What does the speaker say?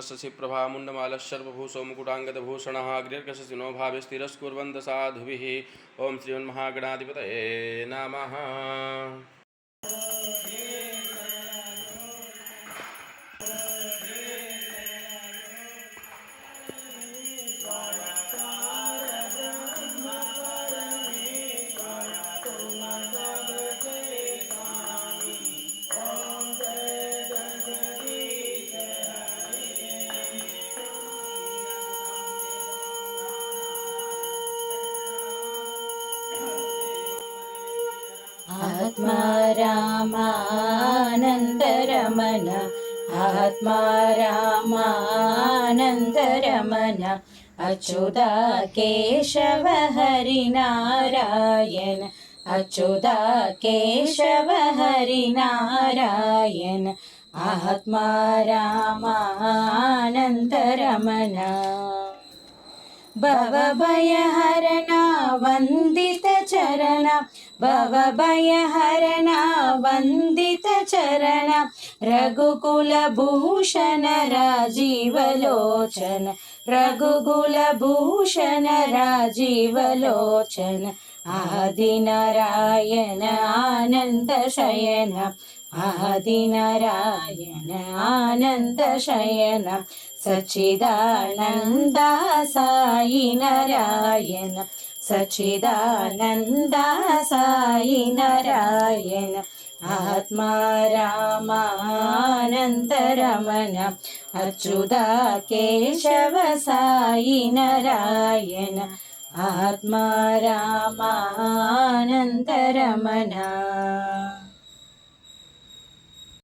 शशिप्रभा मुण्डमालश्शर्वभूषो मुकुटाङ्गदभूषणः अग्निर्कशशिनो भावे स्थिरस्कुर्वन्त साधुभिः। ॐ श्रीमन्महागणाधिपतये नमः। आत्मा रामानन्दरमण आत्मा रामानन्दरमण अच्युता केशव हरिनारायण अच्युता केशव हरिनारायण आत्मा रामानन्दरमण भवभयहरणा वन्दितचरणा भवभयहरणा वन्दितचरणा रघुकुलभूषण राजीवलोचन रघुकुलभूषण राजीवलोचन आदिनारायण आनन्दशयन आदिनारायण आनन्दशयन सच्चिदानन्द साई नारायण सच्चिदानन्द साई नारायण आत्मा रामानन्दरमण अच्युता केशव साई नारायण आत्मा रामानन्दरमण।